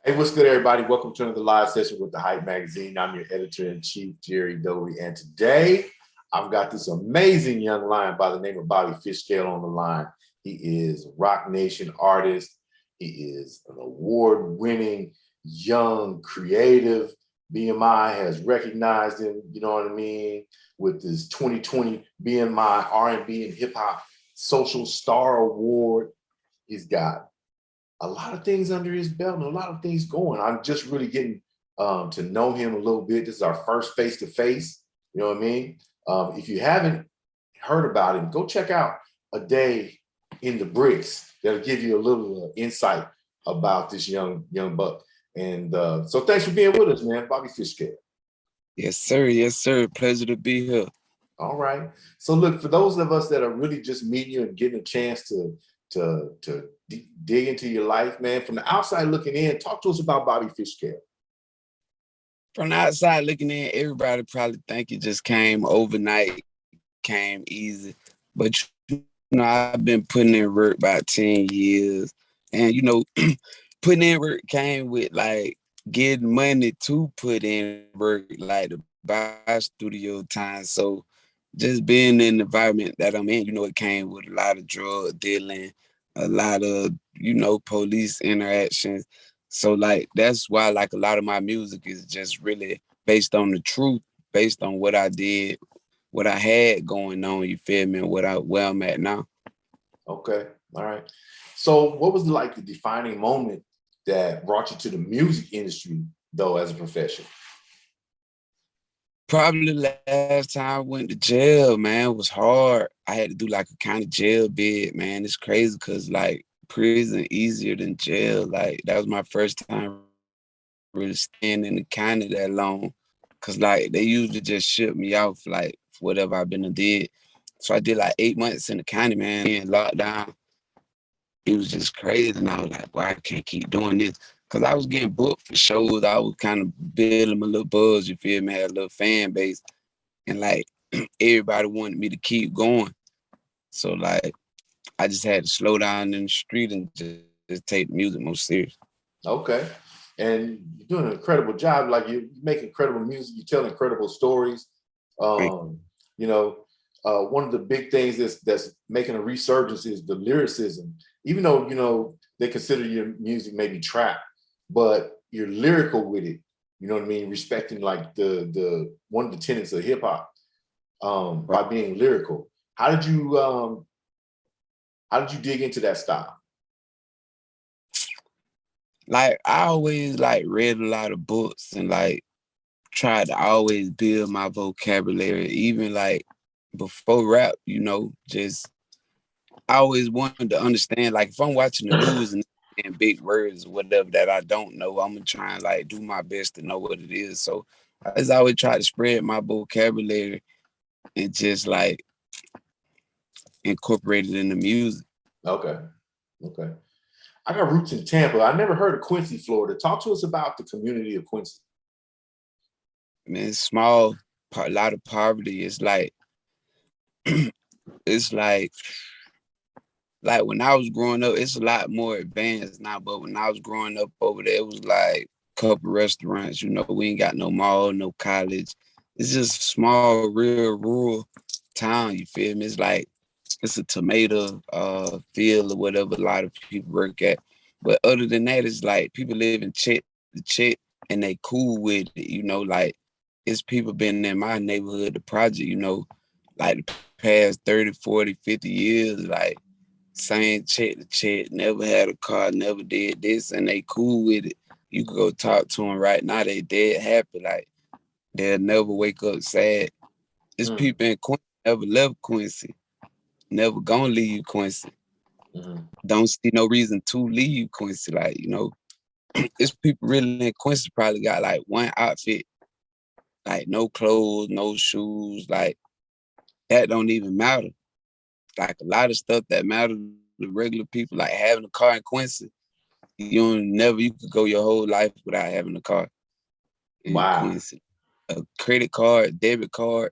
Hey, what's good, everybody? Welcome to another live session with the Hype Magazine. I'm your editor-in-chief, Jerry Doby, and today I've got this amazing young lion by the name of Bobby Fishscale on the line. He is a Roc Nation artist. He is an award-winning, young, creative. BMI has recognized him, you know what I mean, with his 2020 BMI R&B and Hip Hop Social Star Award. He's got a lot of things under his belt and a lot of things going. I'm just really getting to know him a little bit. This is our first face-to-face, you know what I mean? If you haven't heard about him, go check out A Day in the Bricks. That'll give you a little insight about this young buck. And so thanks for being with us, man. Bobby Fishscale. Yes, sir. Yes, sir. Pleasure to be here. All right. So look, for those of us that are really just meeting you and getting a chance to dig into your life, man, from the outside looking in, talk to us about Bobby Fishscale. From the outside looking in, everybody probably think it just came overnight, came easy. But, you know, I've been putting in work about 10 years. And, you know, putting in work came with, like, getting money to put in work, like to buy studio time. So just being in the environment that I'm in, you know, it came with a lot of drug dealing, a lot of, you know, police interactions. So like, that's why like a lot of my music is just really based on the truth, based on what I did, what I had going on, you feel me, and where I'm at now. Okay, all right. So what was like the defining moment that brought you to the music industry though as a profession? Probably last time I went to jail, man, it was hard. I had to do like a kind of jail bid, man. It's crazy because like prison easier than jail. Like that was my first time really staying in the county that long. Cause like they usually just ship me off like for whatever I've been and did. So I did like 8 months in the county, man, in lockdown. It was just crazy. And I was like, well, I can't keep doing this. Cause I was getting booked for shows. I was kind of building my little buzz, you feel me? Had a little fan base. And like everybody wanted me to keep going. So like I just had to slow down in the street and just take the music more serious. Okay. And you're doing an incredible job. Like you make incredible music, you tell incredible stories. You know, one of the big things that's making a resurgence is the lyricism. Even though, you know, they consider your music maybe trap, but you're lyrical with it. You know what I mean? Respecting like the one of the tenets of hip hop by being lyrical. How did you dig into that style? Like I always like read a lot of books and like tried to always build my vocabulary, even like before rap, you know, just I always wanted to understand, like if I'm watching the news and big words or whatever that I don't know, I'm gonna try and like do my best to know what it is. So I just always try to spread my vocabulary and just like incorporate it in the music. Okay. Okay. I got roots in Tampa. I never heard of Quincy, Florida. Talk to us about the community of Quincy. I mean, it's small, a lot of poverty. It's like, it's like when I was growing up, it's a lot more advanced now. But when I was growing up over there, it was like a couple restaurants. You know, we ain't got no mall, no college. It's just a small, real rural town. You feel me? It's like it's a tomato field or whatever a lot of people work at. But other than that, it's like people live in check to check and they cool with it. You know, like it's people been in my neighborhood, the project, you know, like the past 30, 40, 50 years, like same check to check, never had a car, never did this, and they cool with it. You could go talk to them right now, they dead happy, like they'll never wake up sad. It's people in Quincy never left Quincy, never gonna leave Quincy. Don't see no reason to leave Quincy, like, you know, it's people really in Quincy probably got like one outfit, like no clothes, no shoes, like that don't even matter. Like a lot of stuff that matters to regular people, like having a car in Quincy, you could go your whole life without having a car in Quincy. A credit card, debit card,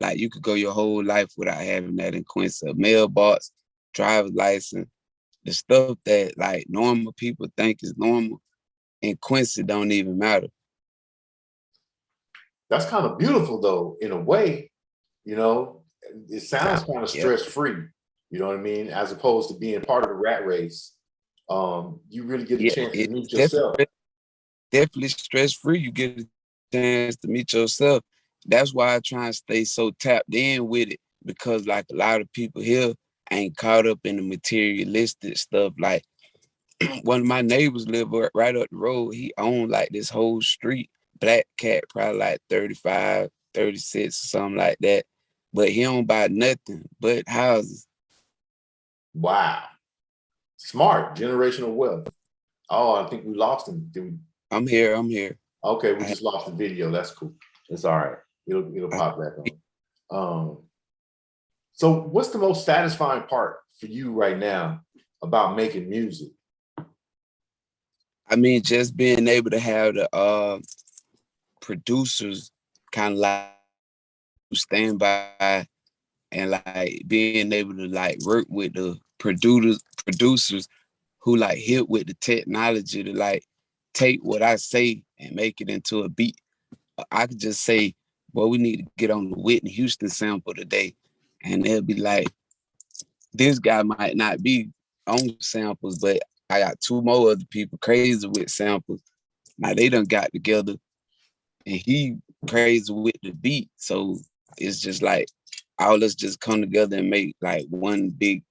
like you could go your whole life without having that in Quincy. A mailbox, driver's license, the stuff that like normal people think is normal. and Quincy don't even matter. That's kind of beautiful though, in a way. You know, it sounds kind of Yep. stress-free. You know what I mean? As opposed to being part of the rat race. You really get a Yeah, chance to meet it's yourself. definitely stress-free. You get a chance to meet yourself. That's why I try and stay so tapped in with it, because like a lot of people here ain't caught up in the materialistic stuff. Like one of my neighbors live right up the road. He owned like this whole street. Black cat, probably like 35, 36 or something like that. But he don't buy nothing but houses. Wow. Smart, generational wealth. Oh, I think we lost him. Did we? I'm here. Okay, we just lost the video. That's cool. It's all right. It'll pop back on. So what's the most satisfying part for you right now about making music? I mean, just being able to have the producers kind of like stand by and like being able to like work with the producers who like hit with the technology to like take what I say and make it into a beat. I could just say, well, we need to get on the Whitney Houston sample today. And they'll be like, this guy might not be on samples, but I got two more other people crazy with samples. Now they done got together and he crazy with the beat. So it's just like all us just come together and make like one big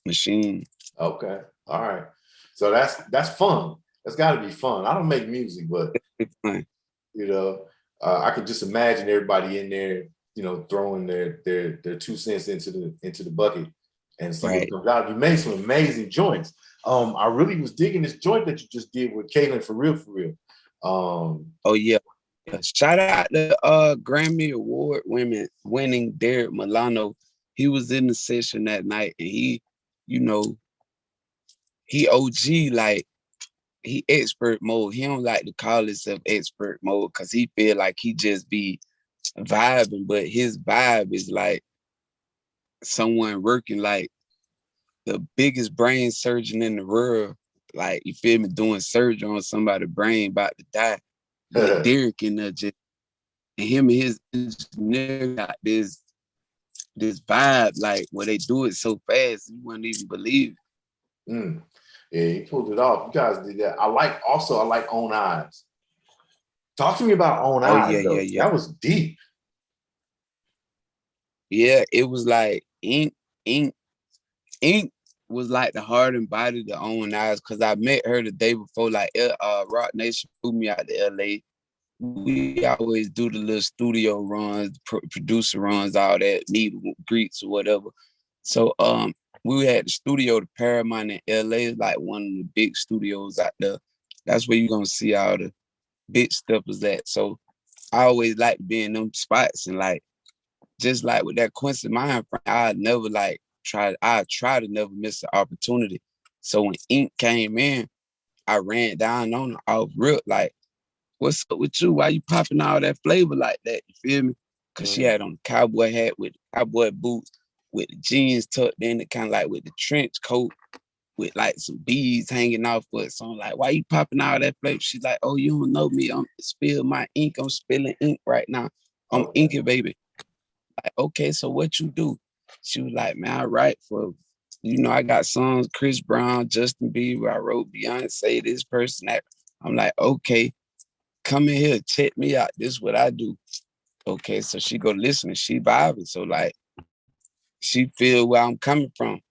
machine. Okay. All right. So that's fun. That's got to be fun. I don't make music, but It's fun. you know, I can just imagine everybody in there, you know, throwing their 2 cents into the bucket and see what Right. comes out. You made some amazing joints. I really was digging this joint that you just did with Kaylin for real, for real. Oh yeah. Shout out to Grammy Award winning Derek Milano. He was in the session that night and he, you know, he OG, like he expert mode. He don't like to call himself expert mode because he feel like he just be vibing, but his vibe is like someone working like the biggest brain surgeon in the world. Like, you feel me, doing surgery on somebody's brain about to die. But Derek in there just, and him and his engineer got this vibe, like where they do it so fast, you wouldn't even believe Yeah, he pulled it off. You guys did that. I like Own Eyes. Talk to me about Own Eyes, though. Yeah. That was deep. Yeah, it was like ink was like the heart and body to Own Eyes, because I met her the day before, like Roc Nation flew me out to LA. We always do the little studio runs, producer runs, all that, meet greets or whatever. So we had the studio, the Paramount in LA, is like one of the big studios out there. That's where you're gonna see all the big steppers at. So I always like to be in them spots, and like just like with that Quincy mind frame, I try to never miss an opportunity. So when Ink came in, I ran down on her off rip, like, what's up with you? Why you popping all that flavor like that? You feel me? Cause she had on the cowboy hat with cowboy boots, with the jeans tucked in, kind of like with the trench coat, with like some beads hanging off of it. So I'm like, why you popping all that flavor? She's like, oh, you don't know me. I'm spill my ink. I'm spilling ink right now. I'm inking, baby. Like, okay, so what you do? She was like, man, I write for, I got songs, Chris Brown, Justin Bieber. I wrote Beyonce, this person, that. I'm like, okay, come in here, check me out. This is what I do. Okay, so she go listen and she vibing. So like, she feel where I'm coming from,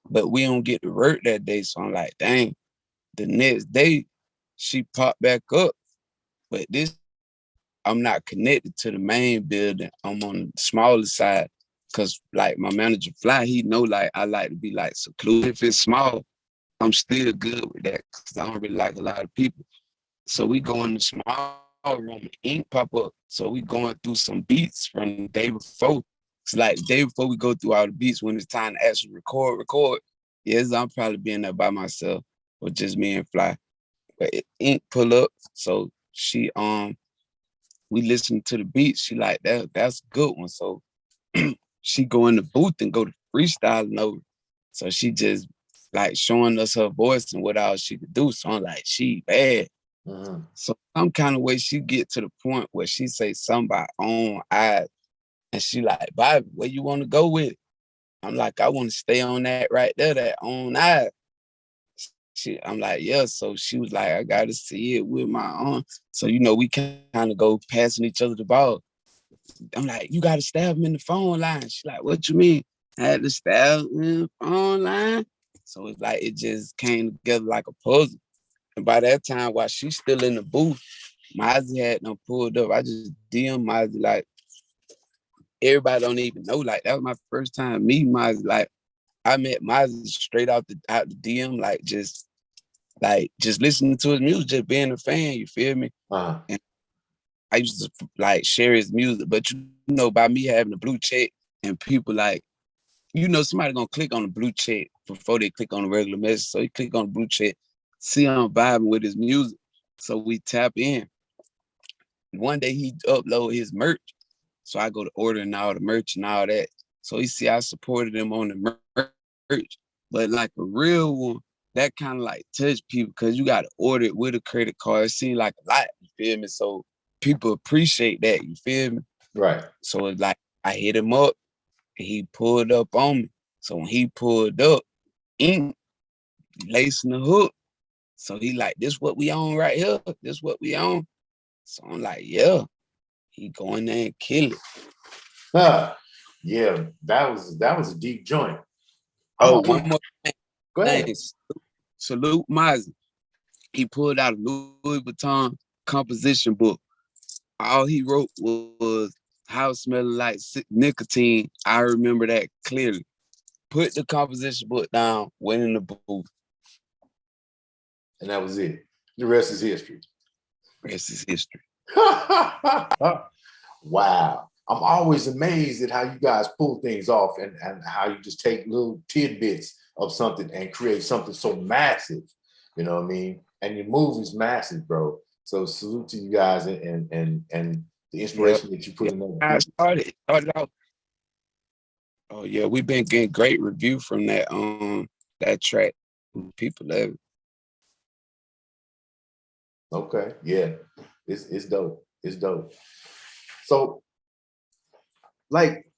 but we don't get to work that day. So I'm like, dang. The next day, she popped back up, but this, I'm not connected to the main building. I'm on the smaller side, cause like my manager Fly, he know like I like to be like secluded. If it's small, I'm still good with that, cause I don't really like a lot of people. So we go in the small room, ink pop up. So we going through some beats from the day before. It's like the day before we go through all the beats, when it's time to actually record. Yes, I'm probably being there by myself or just me and Fly. But ink pull up. So she we listen to the beats. She like, that's a good one. So she go in the booth and go to freestyling over. So she just like showing us her voice and what else she could do. So I'm like, she bad. So some kind of way she get to the point where she say something about own eyes, and she like, Bobby, where you want to go with it? I'm like, I want to stay on that right there, that own eyes. I'm like, yeah. So she was like, I gotta see it with my own. So we kind of go passing each other the ball. I'm like, you gotta stab him in the phone line. She's like, what you mean? I had to stab him in the phone line. So it's like it just came together like a puzzle. And by that time, while she's still in the booth, Mozzie had them pulled up. I just DM Mozzie, like, everybody don't even know. Like, that was my first time meeting Mozzie. Like, I met Mozzie straight out the DM, just listening to his music, just being a fan, you feel me? And I used to like share his music, but by me having a blue check and people like, somebody gonna click on the blue check before they click on the regular message. So he click on the blue check, see I'm vibing with his music. So we tap in. One day he upload his merch. So I go to ordering all the merch and all that. So he see I supported him on the merch. But like a real one, that kind of like touch people because you got to order it with a credit card. It seems like a lot, you feel me? So people appreciate that, you feel me? Right. So it's like I hit him up and he pulled up on me. So when he pulled up, lacing the hook. So he like, this what we on right here? This what we on? So I'm like, yeah. He go in there and kill it. Yeah, that was a deep joint. One more thing. Go ahead. Salute Mozzie. He pulled out a Louis Vuitton composition book. All he wrote was house smelling like nicotine. I remember that clearly. Put the composition book down, went in the booth. And that was it. The rest is history. Rest is history. Wow. I'm always amazed at how you guys pull things off and how you just take little tidbits of something and create something so massive. You know what I mean? And your move is massive, bro. So salute to you guys and the inspiration that you put in there. I started out. Oh yeah, we've been getting great review from that track. People love it. Okay, yeah, it's dope. It's dope. So, like,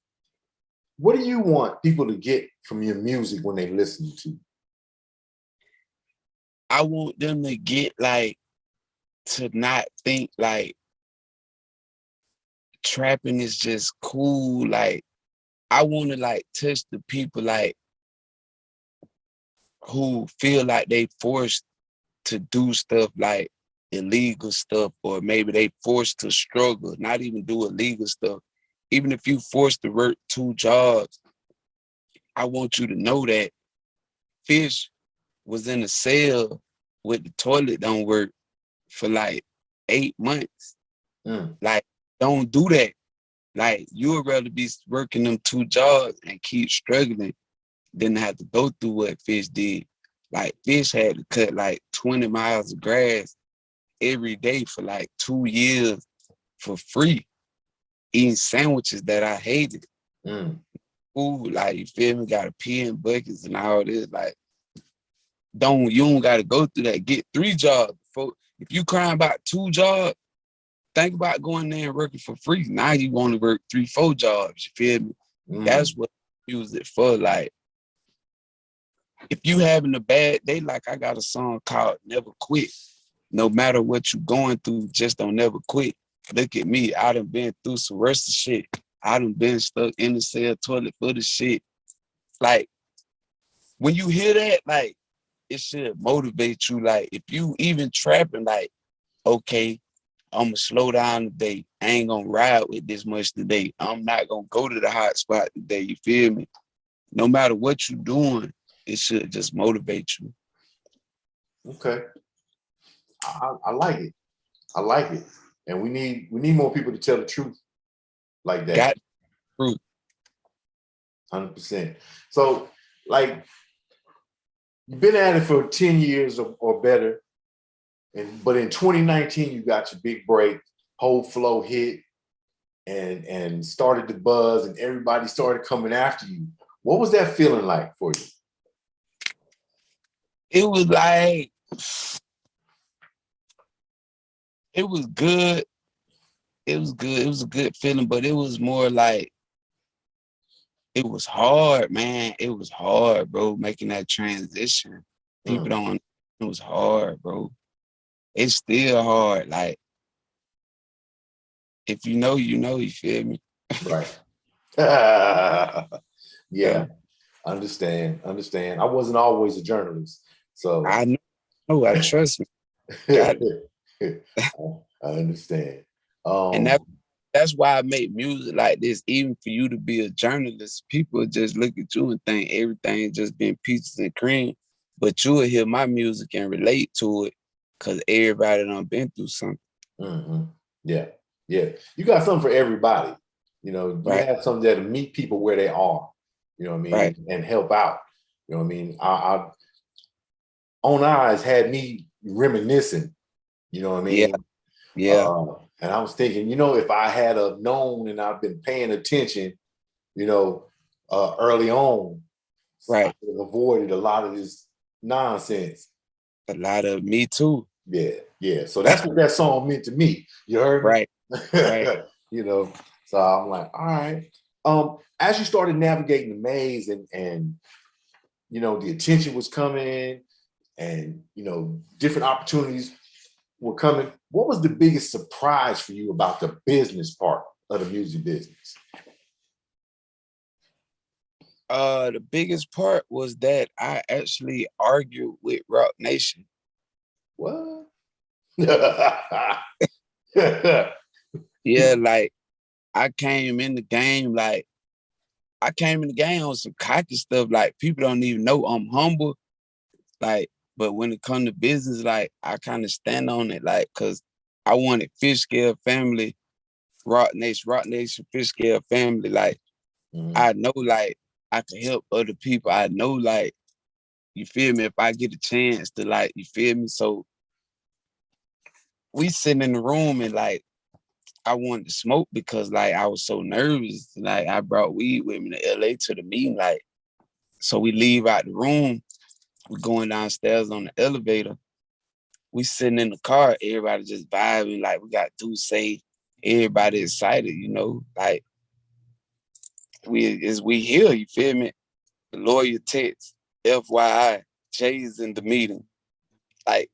what do you want people to get from your music when they listen to you? I want them to get to not think like trapping is just cool. Like, I want to touch the people who feel like they forced to do stuff like illegal stuff, or maybe they forced to struggle, not even do illegal stuff. Even if you forced to work 2 jobs, I want you to know that Fish was in a cell with the toilet don't work for 8 months. Don't do that. You would rather be working them 2 jobs and keep struggling than have to go through what Fish did. Fish had to cut 20 miles of grass every day for 2 years for free, eating sandwiches that I hated. Food, you feel me? Gotta pee in buckets and all this. You don't gotta go through that. Get 3 jobs. If you crying about 2 jobs, think about going there and working for free. Now you want to work 3, 4 jobs. You feel me? That's what I use it for. If you having a bad day, I got a song called Never Quit. No matter what you going through, just don't never quit. Look at me. I done been through some worse shit. I done been stuck in the cell toilet for the shit. When you hear that, it should motivate you. If you even trapping, okay, I'm gonna slow down today. I ain't gonna ride with this much today. I'm not gonna go to the hot spot today. You feel me? No matter what you doing, it should just motivate you. Okay. I like it. I like it. And we need more people to tell the truth like that. Got truth. 100%. So, you've been at it for 10 years or better. But in 2019, you got your big break, whole flow hit, and started the buzz, and everybody started coming after you. What was that feeling like for you? It was it was good. It was good. It was a good feeling, but it was more like it was hard, man. It was hard, bro, making that transition. People Mm, don't, it was hard, bro. It's still hard. Like, if you know, you feel me? right. Yeah. Yeah, understand. I wasn't always a journalist, so I know, I trust me. Got it. I understand. And Um, that's why I make music like this. Even for you to be a journalist, people just look at you and think everything just been peaches and cream. But you will hear my music and relate to it because everybody done been through something. mhm. Yeah, yeah. You got something for everybody. You know, you Right, have something that'll meet people where they are, you know what I right. mean, and help out. You know what I mean? I On Eyes had me reminiscing, you know what I Yeah, mean? yeah, And I was thinking, if I had known and I've been paying attention, you know, early on, I right. could have avoided a lot of this nonsense. A lot of me too. Yeah, yeah. So that's what that song meant to me. You heard Right, me? right. you know. So I'm like, all right. As you started navigating the maze and the attention was coming and different opportunities were coming, what was the biggest surprise for you about the business part of the music business? The biggest part was that I actually argued with Roc Nation. What? Yeah, like I came in the game like I came in the game on some cocky stuff. Like people don't even know I'm humble. Like, but when it comes to business, like I kind of stand on it, like, cause I wanted Fishscale family, Roc Nation, Fishscale family. Like, Mhm. I know, like, I can help other people. I know, like, you feel me? If I get a chance to, like, you feel me? So we sitting in the room and like I wanted to smoke because like I was so nervous. Like I brought weed with me to LA to the meeting. Like, so we leave out the room. We going downstairs on the elevator. We sitting in the car, everybody just vibing, like we got to say, everybody excited, like we here, you feel me? The lawyer text, FYI, Jay's in the meeting. Like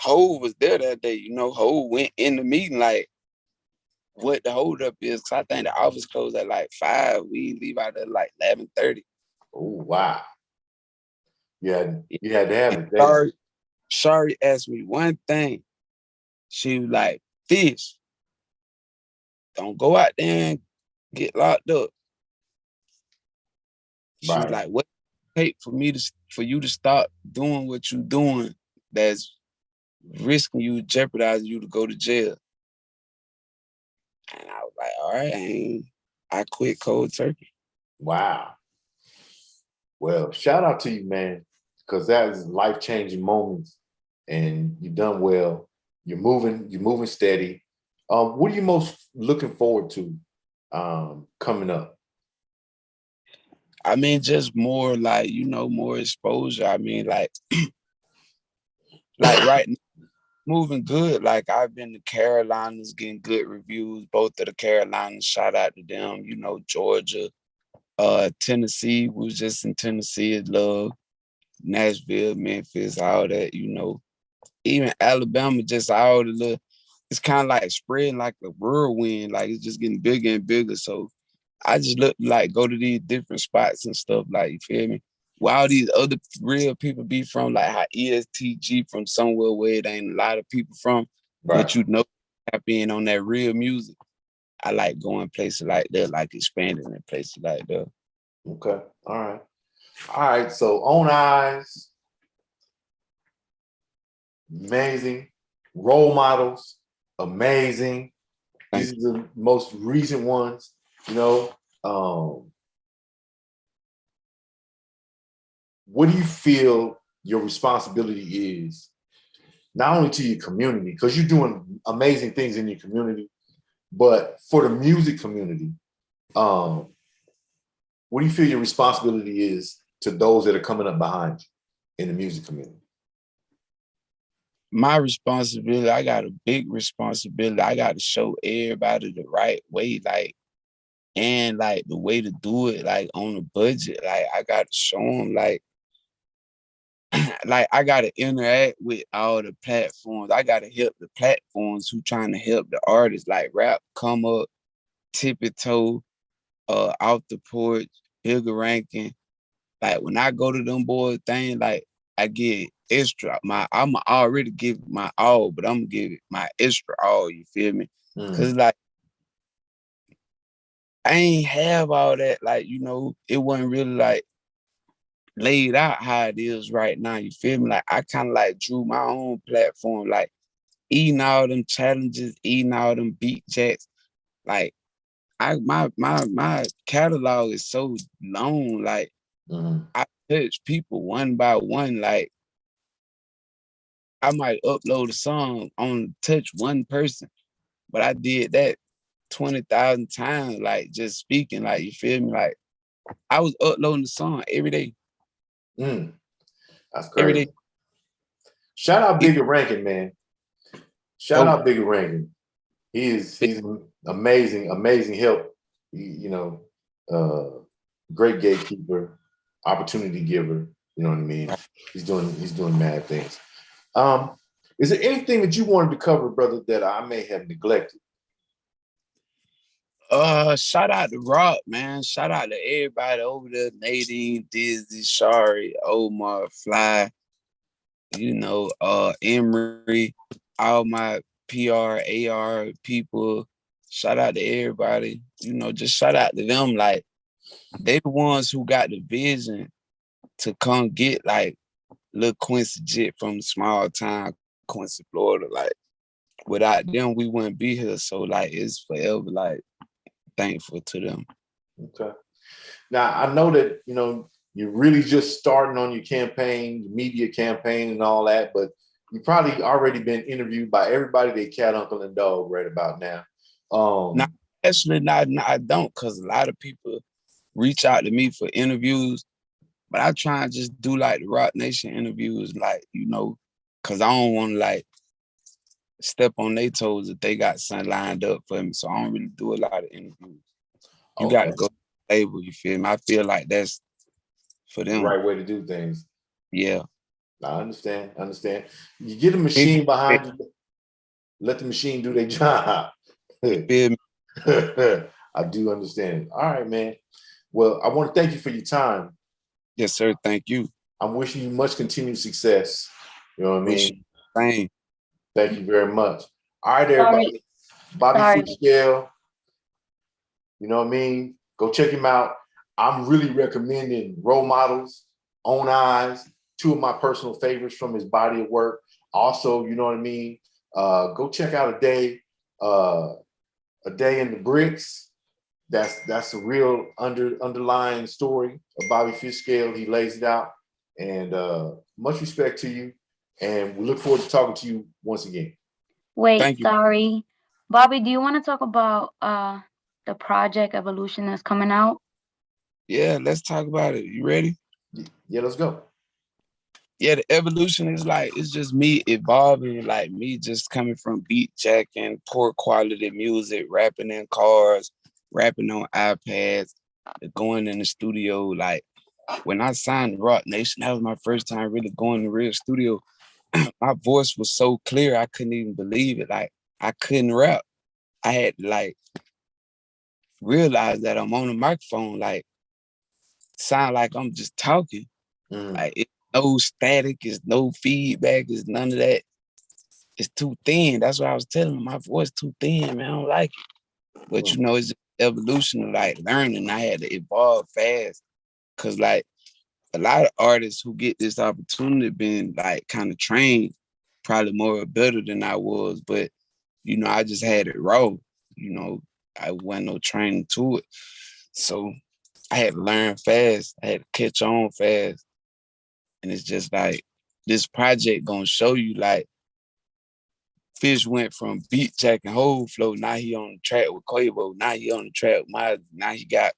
Ho was there that day, Ho went in the meeting, like what the hold up is, cause I think the office closed at like 5. We leave out at like 11:30. Oh wow. You had to have And it. They Shari asked me one thing. She was like, Fish, don't go out there and get locked up. She was right. like, "What take for you to stop doing what you're doing? That's risking you, jeopardizing you to go to jail." And I was like, "All right, I quit cold turkey." Wow. Well, shout out to you, man, because that is life-changing moments and you've done well. You're moving steady. What are you most looking forward to coming up? I mean, just more like more exposure. I mean, like right now, moving good. Like I've been to Carolinas, getting good reviews. Both of the Carolinas, shout out to them. Georgia, Tennessee. We was just in Tennessee, love. Nashville, Memphis, all that, Even Alabama, just all the little, it's kind of like spreading like a whirlwind, like it's just getting bigger and bigger. So I just look like go to these different spots and stuff, like you feel me? Where all these other real people be from, like how ESTG from somewhere where it ain't a lot of people from, Right. but tap in on that real music. I like going places like that, like expanding in places like that. Okay. All right. All right. So On Eyes, amazing. Role models, amazing. Thank These are the most recent ones, you know. What do you feel your responsibility is, not only to your community, because you're doing amazing things in your community, but for the music community, um, what do you feel your responsibility is to those that are coming up behind you in the music community? my responsibility, I got a big responsibility. I got to show everybody the right way, like, and like the way to do it, like on a budget. Like I got to show them, like I got to interact with all the platforms. I got to help the platforms who trying to help the artists, like rap, come up, tippy toe, off the porch, bigger ranking. Like when I go to them boys thing, like I get extra. I'm already give my all, but I'm gonna give it my extra all. You feel me? Cause like I ain't have all that. Like it wasn't really like laid out how it is right now. You feel me? Like I kind of like drew my own platform, like eating all them challenges, eating all them beat jacks. Like my catalog is so long. Like I touch people one by one. Like I might upload a song on touch one person, but I did that 20,000 times, like just speaking, like you feel me? Like I was uploading the song every day. That's Every crazy. day. Shout out Bigger Rankin, man. Shout out Bigger Rankin. He's amazing help. Great gatekeeper, opportunity giver. You know what I mean? He's doing mad things. Is there anything that you wanted to cover, brother, that I may have neglected? Shout out to Roc, man. Shout out to everybody over there. Nadine, Dizzy, Shari, Omar, Fly, Emery, all my PR, AR people. Shout out to everybody. Just shout out to them. Like, they the ones who got the vision to come get like little Quincy Jit from small town Quincy, Florida. Like, without them, we wouldn't be here. So like it's forever like thankful to them. Okay. Now I know that you're really just starting on your campaign, your media campaign, and all that, but you probably already been interviewed by everybody they cat, uncle, and dog right about now. Now, actually, not I don't, because a lot of people reach out to me for interviews, but I try and just do like the Roc Nation interviews, like because I don't want to like step on their toes if they got something lined up for me. So I don't really do a lot of interviews. You got to go to the label, you feel me? I feel like that's for them. The right way to do things. Yeah. I understand. You get a machine behind you, let the machine do their job. You feel me? I do understand. All right, man. Well, I want to thank you for your time. Yes, sir. Thank you. I'm wishing you much continued success. You know what I mean? Same. Thank you very much. All right, everybody. Bobby Fishscale. You know what I mean? Go check him out. I'm really recommending Role Models, Own Eyes, two of my personal favorites from his body of work. Also, you know what I mean? Go check out A Day in the Bricks. That's a real underlying story of Bobby Fishscale. He lays it out. And much respect to you. And we look forward to talking to you once again. Wait, sorry. Bobby, do you want to talk about the project Evolution that's coming out? Yeah, let's talk about it. You ready? Yeah, let's go. Yeah, the evolution is like, it's just me evolving, like me just coming from beat jacking, poor quality music, rapping in cars, rapping on iPads, going in the studio. Like when I signed Roc Nation, that was my first time really going to the real studio. My voice was so clear, I couldn't even believe it. Like I couldn't rap. I had to like realize that I'm on the microphone, like sound like I'm just talking. Like it's no static, it's no feedback, it's none of that. It's too thin. That's what I was telling him. My voice too thin, man. I don't like it. But it's just evolution of like learning. I had to evolve fast. Cause like a lot of artists who get this opportunity been like kind of trained, probably more better than I was. But I just had it raw. I wasn't no training to it. So I had to learn fast. I had to catch on fast. And it's just like, this project gonna show you like, Fish went from beat jack and whole flow. Now he on the track with Quavo. Now he on the track with Miles. Now he got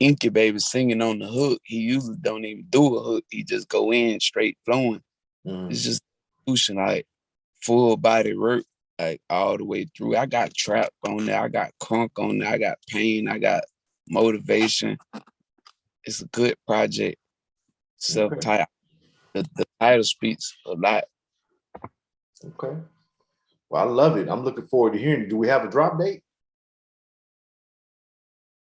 Incubator singing on the hook. He usually don't even do a hook. He just go in straight flowing. It's just evolution. Like full body work, like all the way through. I got trap on there, I got crunk on there, I got pain, I got motivation. It's a good project. Self-titled. The title speaks a lot. Okay. Well, I love it. I'm looking forward to hearing it. Do we have a drop date?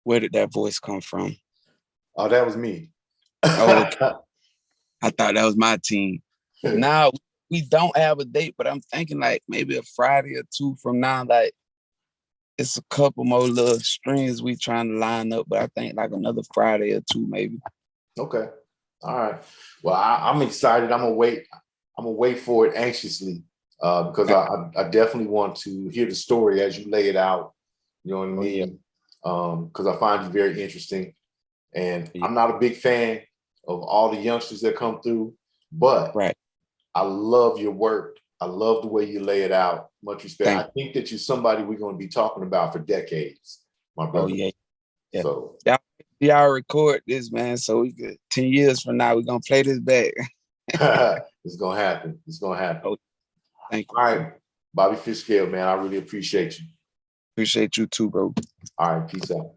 Where did that voice come from? Oh, that was me. Oh, okay. I thought that was my team. Now we don't have a date, but I'm thinking like maybe a Friday or two from now. Like it's a couple more little strings we trying to line up, but I think like another Friday or two maybe. Okay. All right. Well, I'm excited. I'm gonna wait for it anxiously because I definitely want to hear the story as you lay it out. You know what I mean? Because I find you very interesting, and I'm not a big fan of all the youngsters that come through, but I love your work. I love the way you lay it out. Much respect. I think that you're somebody we're going to be talking about for decades, my brother. Oh, yeah. So y'all record this, man. So we could 10 years from now, we're gonna play this back. It's gonna happen. It's gonna happen. Oh, thank you. All right, Bobby Fishscale, man. I really appreciate you. Appreciate you too, bro. All right, peace out.